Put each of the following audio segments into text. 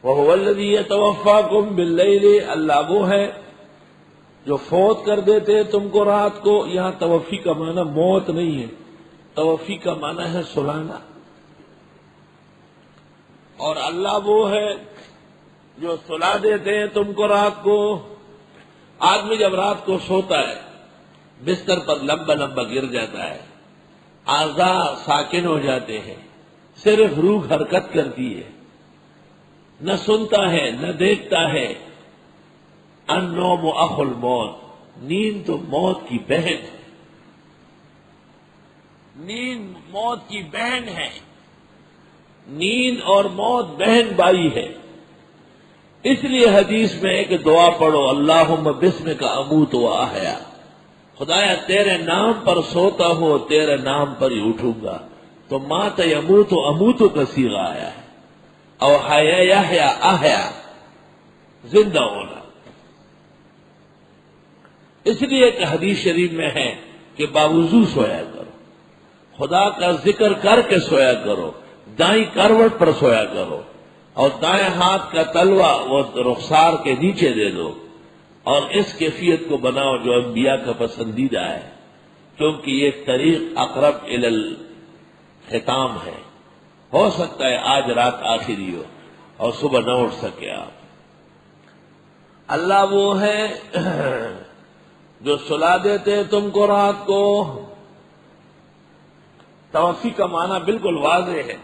وَهُوَ الَّذِي يَتَوَفَّاكُم بِاللَّيْلِ، اللہ وہ ہے جو فوت کر دیتے ہیں تم کو رات کو. یہاں توفی کا معنی موت نہیں ہے، توفی کا معنی ہے سلانا. اور اللہ وہ ہے جو سلا دیتے ہیں تم کو رات کو. آدمی جب رات کو سوتا ہے بستر پر لمبا لمبا گر جاتا ہے، اعضاء ساکن ہو جاتے ہیں، صرف روح حرکت کرتی ہے، نہ سنتا ہے نہ دیکھتا ہے. النوم اخو الموت، نیند تو موت کی بہن ہے. نیند موت کی بہن ہے. نیند اور موت بہن بھائی ہے. اس لیے حدیث میں ایک دعا پڑھو، اللہم بسمک اموت و احیا. خدایا تیرے نام پر سوتا ہوں، تیرے نام پر ہی اٹھوں گا. تو مات یموت و اموت کا صیغہ آیا ہے. او حیا یحیا احیا، زندہ ہونا. اس لیے کہ حدیث شریف میں ہے کہ باوضو سویا کرو، خدا کا ذکر کر کے سویا کرو، دائیں کروٹ پر سویا کرو، اور دائیں ہاتھ کا تلوا وہ رخسار کے نیچے دے دو. اور اس کیفیت کو بناؤ جو انبیاء کا پسندیدہ ہے، کیونکہ یہ طریق اقرب الی الختام ہے. ہو سکتا ہے آج رات آخری ہو اور صبح نہ اٹھ سکے آپ. اللہ وہ ہے جو سلا دیتے ہیں تم کو رات کو. توفی کا معنی بالکل واضح ہے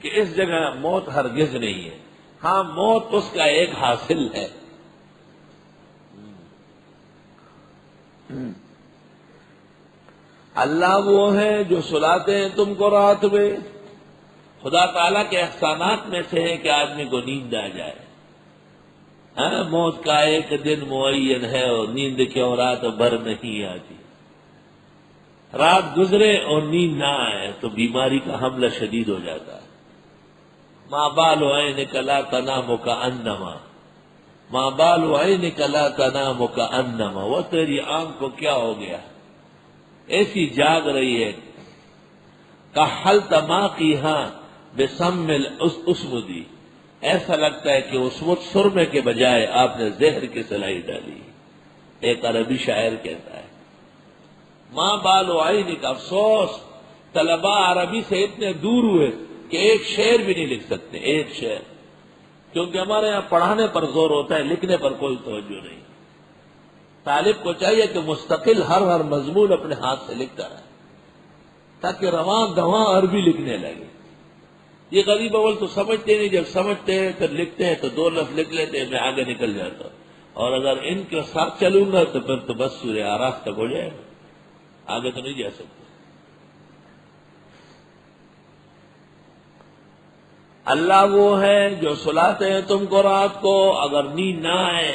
کہ اس جگہ موت ہرگز نہیں ہے. ہاں موت اس کا ایک حاصل ہے. اللہ وہ ہے جو سلاتے ہیں تم کو رات میں. خدا تعالیٰ کے احسانات میں سے ہے کہ آدمی کو نیند آ جائے. موت کا ایک دن معین ہے اور نیند کیوں رات بھر نہیں آتی. رات گزرے اور نیند نہ آئے تو بیماری کا حملہ شدید ہو جاتا ہے. ماں بال عینک لا تنام کانما، ماں بال عینک لا تنام کانما. وہ تیری آنکھ کو کیا ہو گیا، ایسی جاگ رہی ہے. کحلت ماقیہا بسم الاسمدی، ایسا لگتا ہے کہ اسمد سرمے کے بجائے آپ نے زہر کی سلائی ڈالی. ایک عربی شاعر کہتا ہے ماں بال عینک. افسوس طلباء عربی سے اتنے دور ہوئے کہ ایک شعر بھی نہیں لکھ سکتے، ایک شعر. کیونکہ ہمارے یہاں پڑھانے پر زور ہوتا ہے، لکھنے پر کوئی توجہ نہیں. طالب کو چاہیے کہ مستقل ہر مضمون اپنے ہاتھ سے لکھتا رہے تاکہ رواں دواں عربی لکھنے لگے. یہ غریب اول تو سمجھتے نہیں، جب سمجھتے ہیں پھر لکھتے ہیں تو 2 لفظ لکھ لیتے ہیں، میں آگے نکل جاتا ہوں. اور اگر ان کے ساتھ چلوں گا تو پھر تو بس سورہ آراف تک ہو جائے گا، آگے تو نہیں جا سکتے. اللہ وہ ہے جو سلاتے ہیں تم کو رات کو. اگر نیند نہ آئے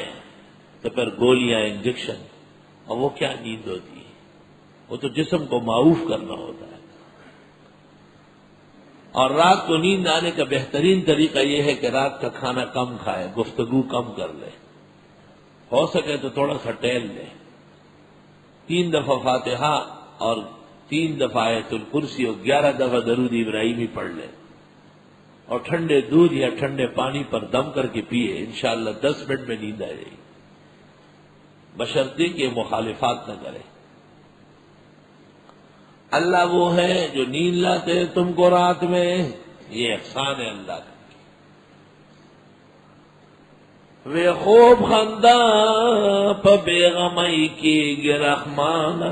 تو پھر گولیاں، انجیکشن. اور وہ کیا نیند ہوتی ہے، وہ تو جسم کو معاف کرنا ہوتا ہے. اور رات کو نیند آنے کا بہترین طریقہ یہ ہے کہ رات کا کھانا کم کھائے، گفتگو کم کر لے، ہو سکے تو تھوڑا سا ٹہل لے. 3 دفعہ فاتحہ اور 3 دفعہ آیت الکرسی اور 11 دفعہ درود ابراہیمی پڑھ لے. اور ٹھنڈے دودھ یا ٹھنڈے پانی پر دم کر کے پیے، انشاءاللہ 10 منٹ میں نیند آ جائے گی، بشرطے کہ مخالفات نہ کرے. اللہ وہ ہے جو نیند لاتے ہیں تم کو رات میں. یہ احسان ہے اللہ کا. وے خوب خندہ پا بیغمائی کی گرحمانا،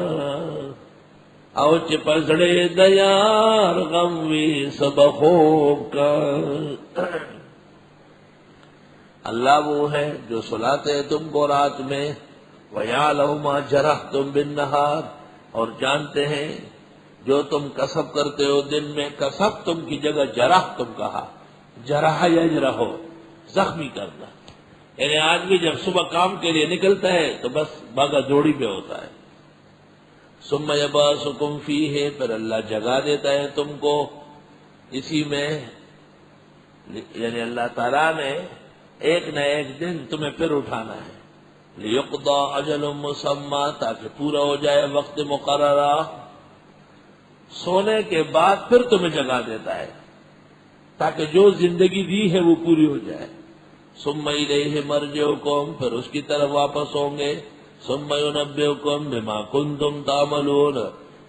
او چی پزڑے دیار غم وی سب خوب کا. اللہ وہ ہے جو سلاتے ہیں تم کو رات میں. وَيَعْلَمُ مَا جَرَحْتُمْ بِالنَّهَارِ، اور جانتے ہیں جو تم کسب کرتے ہو دن میں. کسب تم کی جگہ جرح تم کہا، جرح یجرح، زخمی کرنا. یعنی آدمی جب صبح کام کے لیے نکلتا ہے تو بس باغا جوڑی پہ ہوتا ہے. ثم یبعثکم فیہ، پھر اللہ جگا دیتا ہے تم کو اسی میں. یعنی اللہ تعالیٰ نے ایک نہ ایک دن تمہیں پھر اٹھانا ہے. لیقضی اجل مسمی، تاکہ پورا ہو جائے وقت مقررہ. سونے کے بعد پھر تمہیں جگا دیتا ہے تاکہ جو زندگی دی ہے وہ پوری ہو جائے. ثم الیہ مرجعکم، پھر اس کی طرف واپس ہوں گے، ثم ینبئکم بما کنتم تعملون،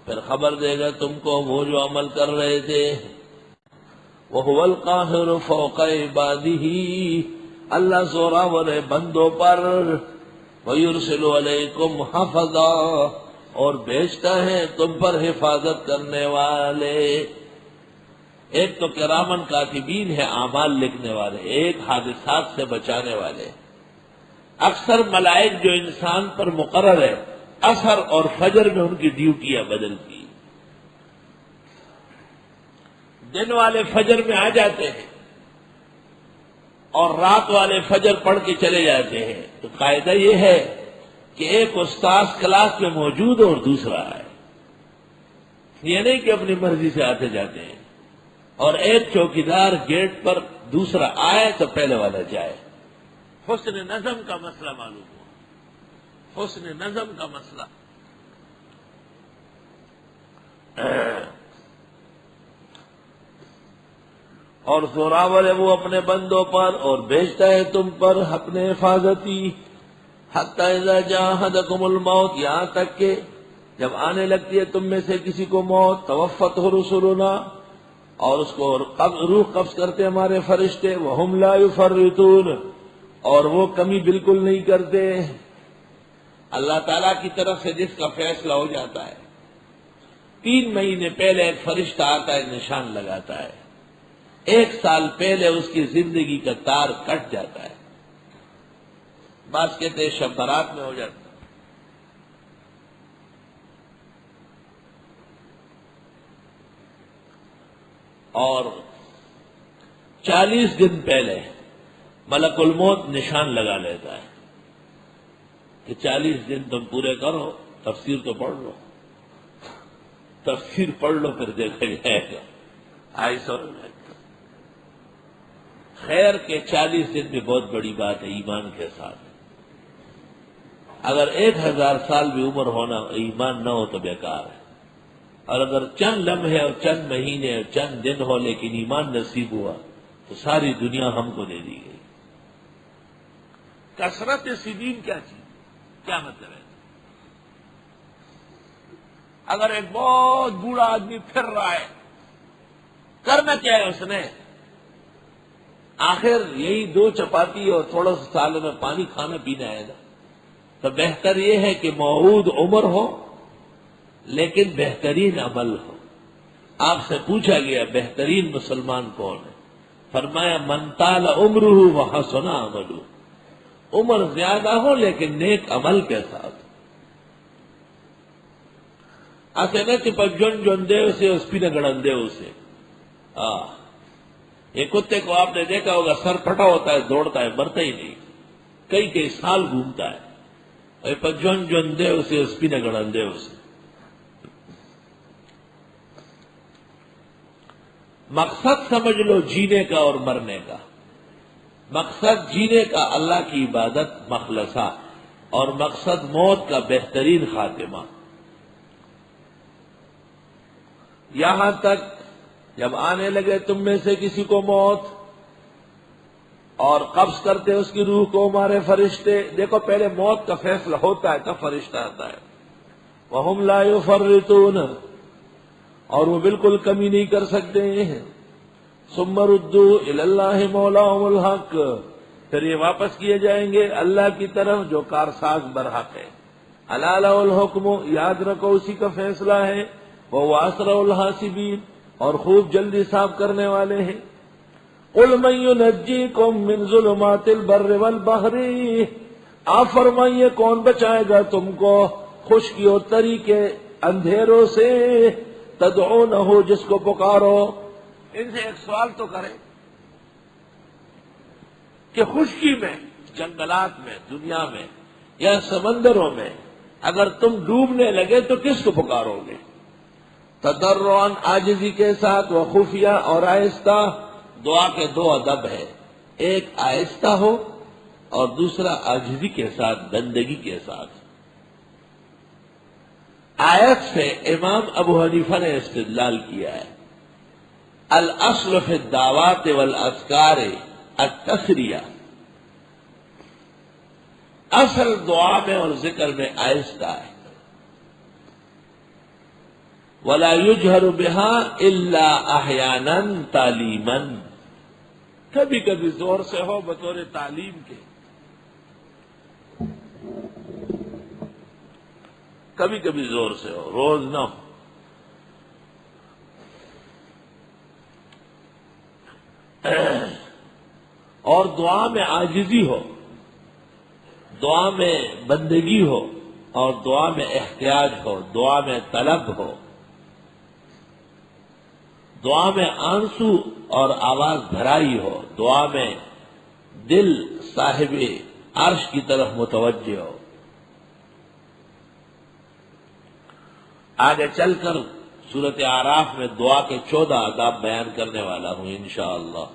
پھر خبر دے گا تم کو وہ جو عمل کر رہے تھے۔ وَهُوَ الْقَاهِرُ فَوْقَ عِبَادِهِ، اللہ زوراور ہے بندوں پر، وَيُرْسِلُ عَلَيْكُمْ حَفَظًا، اور بھیجتا ہے تم پر حفاظت کرنے والے۔ ایک تو کرامن کاتبین ہے اعمال لکھنے والے، ایک حادثات سے بچانے والے۔ اکثر ملائک جو انسان پر مقرر ہے، عصر اور فجر میں ان کی ڈیوٹیاں بدلتی، دن والے فجر میں آ جاتے ہیں اور رات والے فجر پڑھ کے چلے جاتے ہیں۔ تو قاعدہ یہ ہے کہ ایک استاذ کلاس میں موجود اور دوسرا ہے، یہ نہیں کہ اپنی مرضی سے آتے جاتے ہیں، اور ایک چوکیدار گیٹ پر، دوسرا آئے تو پہلے والا جائے۔ حسن نظم کا مسئلہ معلوم ہوا، حسن نظم کا مسئلہ۔ اور زوراور ہے وہ اپنے بندوں پر، اور بھیجتا ہے تم پر اپنے حفاظتی۔ حتی اذا جاء احدکم الموت، یہاں تک کہ جب آنے لگتی ہے تم میں سے کسی کو موت، توفتہ رسلنا، اور اس کو روح قبض کرتے ہمارے فرشتے، وہم لا یفرطون، اور وہ کمی بالکل نہیں کرتے۔ اللہ تعالیٰ کی طرف سے جس کا فیصلہ ہو جاتا ہے، 3 مہینے پہلے ایک فرشتہ آتا ہے، نشان لگاتا ہے، 1 سال پہلے اس کی زندگی کا تار کٹ جاتا ہے، بعض کہتے ہیں شب برات میں ہو جاتا ہے۔ اور 40 دن پہلے ملک الموت نشان لگا لیتا ہے کہ 40 دن تم پورے کرو، تفسیر تو پڑھ لو، تفسیر پڑھ لو، پھر دیکھا جائے گا۔ خیر کے 40 دن بھی بہت بڑی بات ہے ایمان کے ساتھ۔ اگر 1000 سال بھی عمر ہونا، ایمان نہ ہو تو بیکار ہے، اور اگر چند لمحے اور چند مہینے اور چند دن ہو لیکن ایمان نصیب ہوا تو ساری دنیا ہم کو دے دی گئی۔ کثرت سنین کیا چیز، کیا مطلب ہے؟ اگر ایک بہت بوڑھا آدمی پھر رہا ہے، کرنا کیا ہے اس نے؟ آخر یہی 2 چپاتی اور تھوڑا سا سالن میں پانی کھانا پینا ہے نا، تو بہتر یہ ہے کہ موعود عمر ہو لیکن بہترین عمل ہو۔ آپ سے پوچھا گیا بہترین مسلمان کون ہے؟ فرمایا من طال عمرہ وحسن عملہ، عمر زیادہ ہو لیکن نیک عمل کے ساتھ۔ ایسے نہ کہ پجن جن دے اسے اس پی نہ گڑن دے اسے۔ یہ کتے کو آپ نے دیکھا ہوگا، سر پھٹا ہوتا ہے، دوڑتا ہے، مرتا ہی نہیں، کئی سال گھومتا ہے۔ پجن جن دے اسے اس پی نہ گڑن دے اسے۔ مقصد سمجھ لو جینے کا اور مرنے کا۔ مقصد جینے کا اللہ کی عبادت مخلصہ، اور مقصد موت کا بہترین خاتمہ۔ یہاں تک جب آنے لگے تم میں سے کسی کو موت اور قبض کرتے اس کی روح کو ہمارے فرشتے، دیکھو پہلے موت کا فیصلہ ہوتا ہے تب فرشتہ آتا ہے، وَهُمْ لَا يُفَرِّطُونَ، اور وہ بالکل کمی نہیں کر سکتے ہیں۔ ثُمَّ رُدُّوا إِلَى اللَّهِ مَوْلَاهُمُ الْحَقِّ، پھر یہ واپس کیے جائیں گے اللہ کی طرف جو کارساز برحق ہے۔ أَلَا لَهُ الْحُكْمُ، یاد رکھو اسی کا فیصلہ ہے، وَهُوَ أَسْرَعُ الْحَاسِبِينَ، اور خوب جلدی حساب کرنے والے ہیں۔ قُلْ مَن يُنَجِّيكُم مِّن ظُلُمَاتِ الْبَرِّ وَالْبَحْرِ، آپ فرمائیے کون بچائے گا تم کو خشکی اور تری کے اندھیروں سے، تدعونہ، جس کو پکارو۔ ان سے ایک سوال تو کریں کہ خشکی میں، جنگلات میں، دنیا میں یا سمندروں میں اگر تم ڈوبنے لگے تو کس کو پکارو گے؟ تضرعاً، عاجزی کے ساتھ، وخفیہ، اور آہستہ۔ دعا کے 2 ادب ہے، ایک آہستہ ہو اور دوسرا عاجزی کے ساتھ، بندگی کے ساتھ۔ آیت سے امام ابو حنیفہ نے استدلال کیا ہے، الاصل فی الدعوات والاذکار التسریہ، اصل دعا میں اور ذکر میں آہستہ ہے. وَلَا يُجْهَرُ بِهَا إِلَّا أَحْيَانًا تَعْلِيمًا، کبھی کبھی زور سے ہو بطور تعلیم کے، کبھی کبھی زور سے ہو، روز نہ ہو. اور دعا میں عاجزی ہو، دعا میں بندگی ہو، اور دعا میں احتیاج ہو، دعا میں طلب ہو، دعا میں آنسو اور آواز بھرائی ہو، دعا میں دل صاحب عرش کی طرف متوجہ ہو. آگے چل کر سورۃ اعراف میں دعا کے 14 آداب بیان کرنے والا ہوں انشاءاللہ.